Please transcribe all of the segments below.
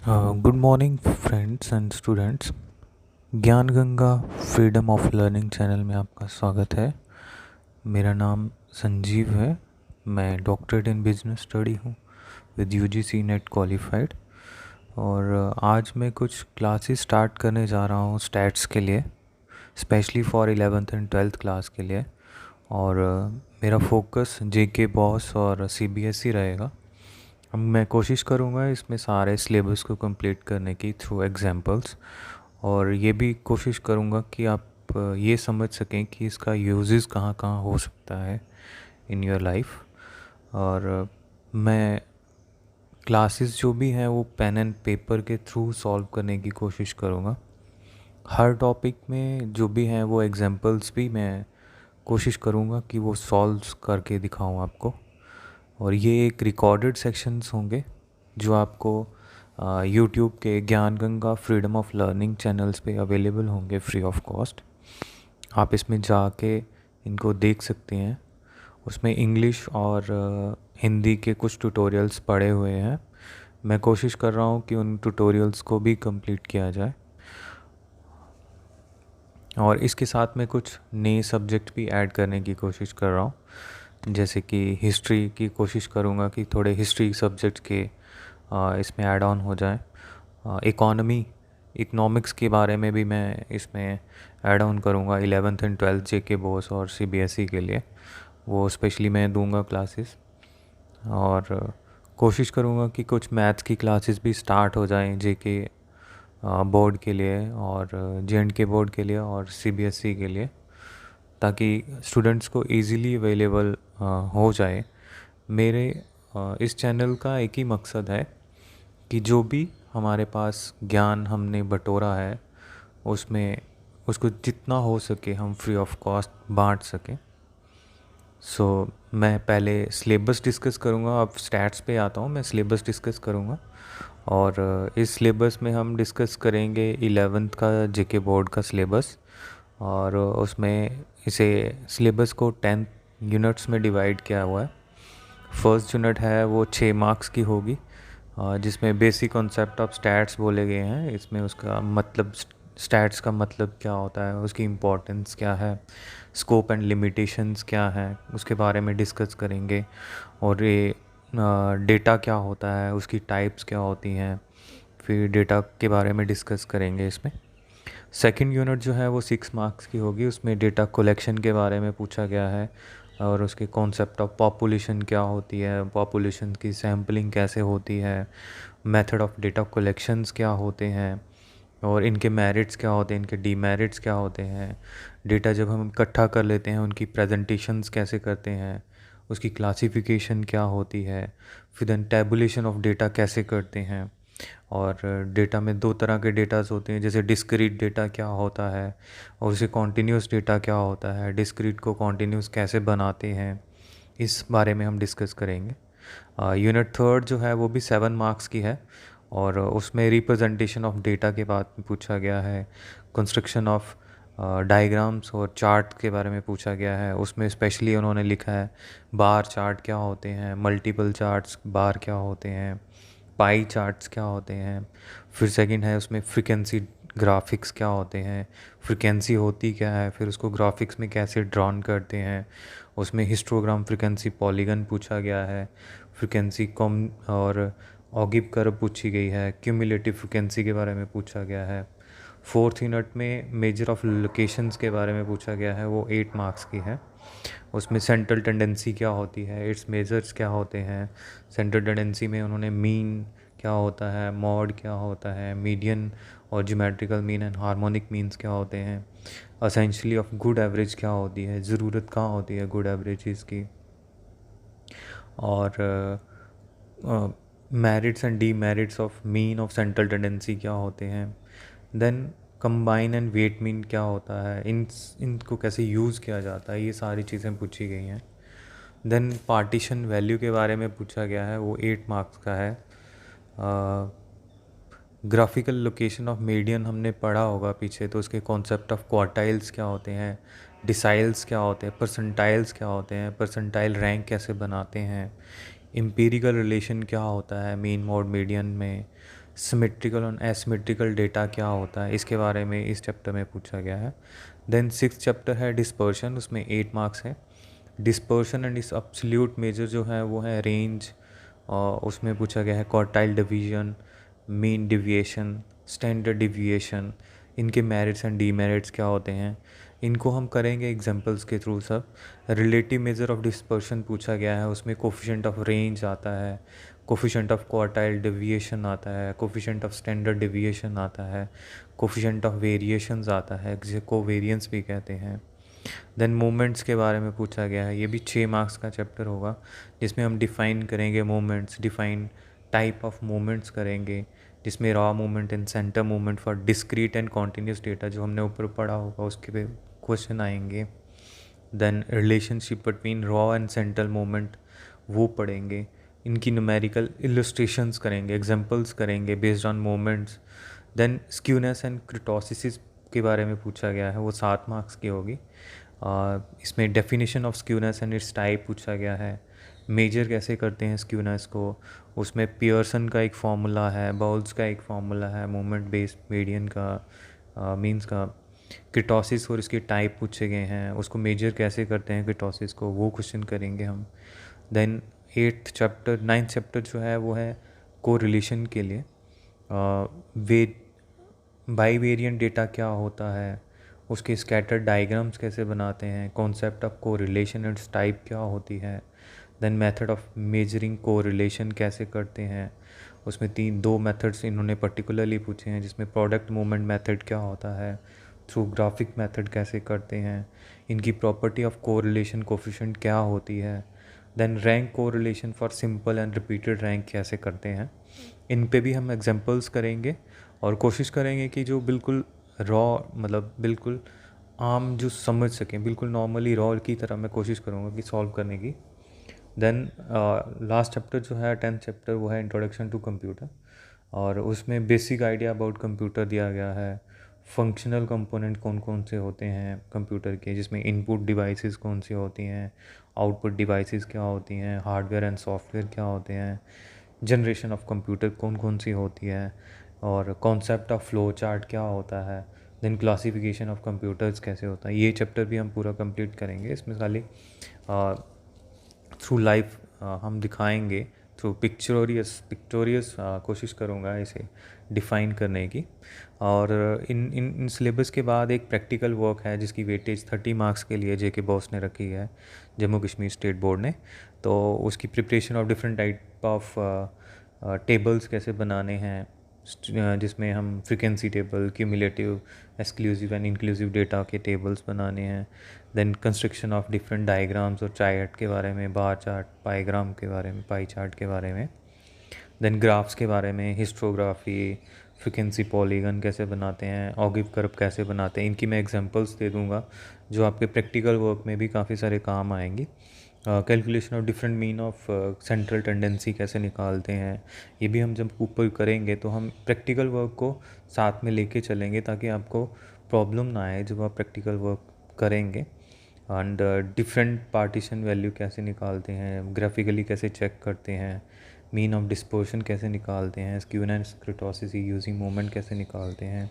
Good morning friends and students. Gyan Ganga freedom of learning channel में आपका स्वागत है। मेरा नाम संजीव है। मैं डॉक्टरेट इन बिजनेस स्टडी हूँ विद यूजीसी नेट क्वालिफाइड। और आज मैं कुछ क्लासेस स्टार्ट करने जा रहा हूँ स्टैट्स के लिए, specially for 11th and 12th class के लिए। और मेरा फोकस जेके बॉस और सीबीएसई रहेगा। अब मैं कोशिश करूँगा इसमें सारे सिलेबस को कंप्लीट करने की थ्रू एग्जांपल्स, और ये भी कोशिश करूँगा कि आप ये समझ सकें कि इसका यूजेस कहाँ कहाँ हो सकता है इन योर लाइफ। और मैं क्लासेस जो भी हैं वो पेन एंड पेपर के थ्रू सॉल्व करने की कोशिश करूँगा। हर टॉपिक में जो भी हैं वो एग्जांपल्स भी मैं कोशिश करूँगा कि वो सॉल्व करके दिखाऊँ आपको। और ये एक रिकॉर्डेड सेक्शंस होंगे जो आपको यूट्यूब के ज्ञान Ganga freedom of learning channels पे अवेलेबल होंगे फ्री ऑफ कॉस्ट। आप इसमें जाके इनको देख सकते हैं। उसमें इंग्लिश और हिंदी के कुछ ट्यूटोरियल्स पड़े हुए हैं। मैं कोशिश कर रहा हूँ कि उन ट्यूटोरियल्स को भी कंप्लीट किया जाए, और इसके साथ में कुछ नए सब्जेक्ट भी ऐड करने की कोशिश कर रहा हूँ। जैसे कि हिस्ट्री की कोशिश करूँगा कि थोड़े हिस्ट्री सब्जेक्ट के इसमें ऐड ऑन हो जाए। इकोनॉमिक्स के बारे में भी मैं इसमें ऐड ऑन करूँगा 11th एंड 12th जेके बोस और सीबीएसई के लिए। वो स्पेशली मैं दूंगा क्लासेस। और कोशिश करूँगा कि कुछ मैथ्स की क्लासेस भी स्टार्ट हो जाएं जेके बोर्ड के लिए और जेएंडके बोर्ड के लिए और सीबीएसई के लिए, ताकि स्टूडेंट्स को इजीली अवेलेबल हो जाए। मेरे इस चैनल का एक ही मकसद है कि जो भी हमारे पास ज्ञान हमने बटोरा है उसमें उसको जितना हो सके हम फ्री ऑफ कॉस्ट बांट सकें। मैं पहले सिलेबस डिस्कस करूँगा। अब स्टैट्स पे आता हूँ, मैं सिलेबस डिस्कस करूँगा। और इस सिलेबस में हम डिस्कस करेंगे 11th का जेके बोर्ड का सिलेबस। और उसमें इसे सिलेबस को 10 यूनिट्स में डिवाइड किया हुआ है। फर्स्ट यूनिट है वो 6 मार्क्स की होगी, जिसमें बेसिक कॉन्सेप्ट ऑफ स्टैट्स बोले गए हैं। इसमें उसका मतलब स्टैट्स का मतलब क्या होता है, उसकी इम्पोर्टेंस क्या है, स्कोप एंड लिमिटेशंस क्या हैं, उसके बारे में डिस्कस करेंगे। और ये डेटा क्या होता है, उसकी टाइप्स क्या होती हैं, फिर डेटा के बारे में डिस्कस करेंगे इसमें। सेकंड यूनिट जो है वो 6 मार्क्स की होगी। उसमें डेटा कलेक्शन के बारे में पूछा गया है, और उसके कॉन्सेप्ट ऑफ पॉपुलेशन क्या होती है, पॉपुलेशन की सैम्पलिंग कैसे होती है, मेथड ऑफ डेटा कलेक्शंस क्या होते हैं, और इनके मेरिट्स क्या होते हैं, इनके डीमेरिट्स क्या होते हैं। डेटा जब हम इकट्ठा कर लेते हैं उनकी प्रेजेंटेशंस कैसे करते हैं, उसकी क्लासिफिकेशन क्या होती है, फिर देन टैबुलेशन ऑफ डेटा कैसे करते हैं। और डेटा में दो तरह के डेटास होते हैं, जैसे डिस्क्रीट डेटा क्या होता है और उसे कॉन्टीन्यूस डेटा क्या होता है, डिस्क्रीट को कॉन्टीन्यूस कैसे बनाते हैं, इस बारे में हम डिस्कस करेंगे। यूनिट थर्ड जो है वो भी 7 मार्क्स की है, और उसमें रिप्रेजेंटेशन ऑफ डेटा के बाद पूछा गया है। कंस्ट्रक्शन ऑफ डायग्राम्स और चार्ट के बारे में पूछा गया है। उसमें स्पेशली उन्होंने लिखा है बार चार्ट क्या होते हैं, मल्टीपल चार्ट्स बार क्या होते हैं, पाई चार्ट्स क्या होते हैं। फिर सेकंड है उसमें फ्रीक्वेंसी ग्राफिक्स क्या होते हैं, फ्रीक्वेंसी होती क्या है, फिर उसको ग्राफिक्स में कैसे ड्रॉन करते हैं। उसमें हिस्टोग्राम फ्रीक्वेंसी पॉलीगन पूछा गया है, फ्रीक्वेंसी कॉम और ऑगिव कर्व पूछी गई है, क्यूमुलेटिव फ्रीक्वेंसी के बारे में पूछा गया है। फोर्थ यूनिट में मेजर ऑफ लोकेशंस के बारे में पूछा गया है, वो 8 मार्क्स की है। उसमें सेंट्रल टेंडेंसी क्या होती है, इट्स मेजर्स क्या होते हैं। सेंट्रल टेंडेंसी में उन्होंने मीन क्या होता है, मॉड क्या होता है, मीडियन और geometrical mean and harmonic means क्या होते हैं, असेंशली ऑफ गुड एवरेज क्या होती है, ज़रूरत कहाँ होती है गुड एवरेजेस की, और merits and demerits of mean of central tendency क्या होते हैं। Then combine and weight mean क्या होता है, इनको कैसे यूज़ किया जाता है, ये सारी चीज़ें पूछी गई हैं। देन पार्टीशन वैल्यू के बारे में पूछा गया है, वो 8 मार्क्स का है। ग्राफिकल लोकेशन ऑफ मीडियन हमने पढ़ा होगा पीछे, तो उसके कॉन्सेप्ट ऑफ क्वार्टाइल्स क्या होते हैं, डिसाइल्स क्या होते हैं, परसेंटाइल्स क्या होते हैं, परसेंटाइल रैंक कैसे बनाते हैं, एम्पिरिकल रिलेशन क्या होता है मीन मोड मीडियन में, सिमेट्रिकल और एसिमेट्रिकल डेटा क्या होता है, इसके बारे में इस चैप्टर में पूछा गया है। देन 6th चैप्टर है डिस्पर्शन, उसमें 8 मार्क्स है। डिस्पर्शन एंड इस अब्सोल्यूट मेजर जो है वो है रेंज, और उसमें पूछा गया है quartile division, mean deviation, standard deviation, इनके मेरिट्स एंड डीमेरिट्स क्या होते हैं, इनको हम करेंगे एग्जांपल्स के थ्रू सब। रिलेटिव मेजर ऑफ डिस्पर्शन पूछा गया है, उसमें कोफिशिएंट ऑफ रेंज आता है, कोफिशिएंट ऑफ क्वार्टाइल डिविएशन आता है, कोफिशिएंट ऑफ स्टैंडर्ड डिविएशन आता है, कोफिशिएंट ऑफ वेरिएशंस आता है, जिसे कोवेरिएंस भी कहते हैं। देन मोमेंट्स के बारे में पूछा गया है, ये भी 6 मार्क्स का चैप्टर होगा, जिसमें हम डिफ़ाइन करेंगे moments, define type of moments करेंगे, जिसमें raw moment and center moment for discrete and continuous data जो हमने ऊपर पढ़ा होगा उसके पे क्वेश्चन आएंगे। Then relationship between raw and central moment वो पढ़ेंगे, इनकी न्यूमेरिकल इलस्ट्रेशंस करेंगे, एग्जांपल्स करेंगे based on moments. Then skewness and kurtosis के बारे में पूछा गया है, वो 7 मार्क्स की होगी। इसमें definition of skewness and it's type पूछा गया है, मेजर कैसे करते हैं स्क्यूनेस को, उसमें पियर्सन का एक फार्मूला है, बाउल्स का एक फार्मूला है, मोमेंट बेस्ड मीडियन का मींस का। क्रिटोसिस और इसके टाइप पूछे गए हैं, उसको मेजर कैसे करते हैं क्रिटोसिस को, वो क्वेश्चन करेंगे हम। देन 9th चैप्टर जो है वो है कोरिलेशन के लिए। वे बाईवेरिएंट डेटा क्या होता है, उसके स्कैटर डायग्राम्स कैसे बनाते हैं, concept of correlation and type क्या होती है। Then method of measuring correlation कैसे करते हैं, उसमें 2 मेथड्स इन्होंने पर्टिकुलरली पूछे हैं, जिसमें प्रोडक्ट मूवमेंट मेथड क्या होता है, थ्रू ग्राफिक मेथड कैसे करते हैं, इनकी प्रॉपर्टी ऑफ कोरिलेशन कोफिशिएंट क्या होती है। Then rank correlation for simple and repeated rank कैसे करते हैं, इन पे भी हम एग्जांपल्स करेंगे और कोशिश करेंगे कि जो बिल्कुल रॉ मतलब बिल्कुल आम जो समझ सकें, बिल्कुल नॉर्मली रॉ की तरह मैं कोशिश करूँगा कि सॉल्व करने की। देन लास्ट चैप्टर जो है 10th चैप्टर वो है इंट्रोडक्शन टू कंप्यूटर, और उसमें बेसिक आइडिया अबाउट कंप्यूटर दिया गया है। फंक्शनल कंपोनेंट कौन कौन से होते हैं कंप्यूटर के, जिसमें इनपुट डिवाइसेस कौन सी होती हैं, आउटपुट डिवाइसेस क्या होती हैं, हार्डवेयर एंड सॉफ्टवेयर क्या होते हैं, जनरेशन ऑफ कंप्यूटर कौन कौन सी होती है, और कॉन्सेप्ट ऑफ फ्लो चार्ट क्या होता है। देन क्लासिफिकेशन ऑफ कंप्यूटर्स कैसे होता है, ये चैप्टर भी हम पूरा कंप्लीट करेंगे। इसमें खाली थ्रू लाइफ हम दिखाएंगे, थ्रू पिक्टोरियस कोशिश करूँगा इसे डिफ़ाइन करने की। और इन सिलेबस के बाद एक प्रैक्टिकल वर्क है जिसकी वेटेज 30 मार्क्स के लिए जेके बॉस ने रखी है, जम्मू कश्मीर स्टेट बोर्ड ने। तो उसकी preparation of different type of tables कैसे बनाने हैं, जिसमें हम frequency table, cumulative, exclusive and inclusive data के टेबल्स बनाने हैं। Then construction of different diagrams और चार्ट के बारे में, बार चार्ट, पाईग्राम के बारे में, पाई चार्ट के बारे में। देन ग्राफ्स के बारे में, हिस्टोग्राफी, फ्रीक्वेंसी पॉलीगन कैसे बनाते हैं, ऑगिव कर्व कैसे बनाते हैं, इनकी मैं एग्जांपल्स दे दूंगा जो आपके प्रैक्टिकल वर्क में भी काफ़ी सारे काम आएंगी। Calculation of different mean of central tendency कैसे निकालते हैं, ये भी हम जब ऊपर करेंगे तो हम प्रैक्टिकल वर्क को साथ में लेके चलेंगे ताकि आपको प्रॉब्लम ना आए जब आप प्रैक्टिकल वर्क करेंगे। एंड डिफरेंट पार्टीशन वैल्यू कैसे निकालते हैं, ग्राफिकली कैसे चेक करते हैं, मीन ऑफ डिस्पर्शन कैसे निकालते हैं, स्क्यूनेस क्रिटोसिस यूजिंग मोमेंट कैसे निकालते हैं,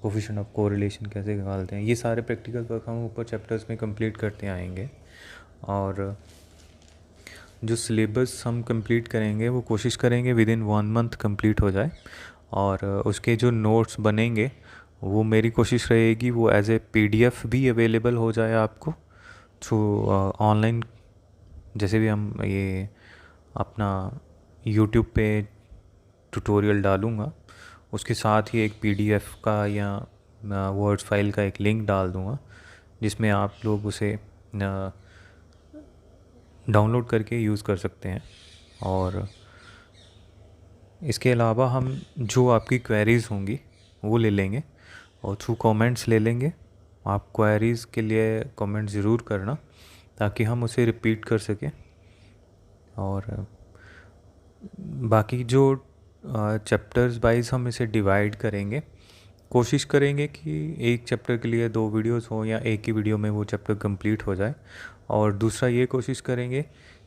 कोफिशिएंट ऑफ कोरिलेशन कैसे निकालते हैं, ये सारे प्रैक्टिकल वर्क हम ऊपर चैप्टर्स में कंप्लीट करते आएंगे। और जो सिलेबस हम कंप्लीट करेंगे वो कोशिश करेंगे विद इन 1 मंथ कंप्लीट हो जाए, और उसके जो नोट्स बनेंगे वो मेरी कोशिश रहेगी वो एज ए पीडीएफ भी अवेलेबल हो जाए आपको थ्रू ऑनलाइन। जैसे भी हम ये अपना यूट्यूब पे ट्यूटोरियल डालूँगा उसके साथ ही एक पीडीएफ का या वर्ड फाइल का एक लिंक डाल दूँगा, जिसमें आप लोग उसे डाउनलोड करके यूज़ कर सकते हैं। और इसके अलावा हम जो आपकी क्वेरीज़ होंगी वो ले लेंगे और थ्रू कमेंट्स ले लेंगे। आप क्वेरीज़ के लिए कमेंट ज़रूर करना ताकि हम उसे रिपीट कर सकें। और बाकी जो चैप्टर्स वाइज हम इसे डिवाइड करेंगे, कोशिश करेंगे कि एक चैप्टर के लिए 2 वीडियोस हो या एक ही वीडियो में वो चैप्टर कंप्लीट हो जाए। और दूसरा ये कोशिश करेंगे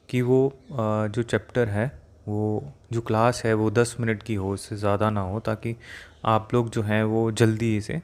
कि वो जो चैप्टर है वो जो क्लास है वो 10 मिनट की हो, उससे ज़्यादा ना हो, ताकि आप लोग जो हैं वो जल्दी इसे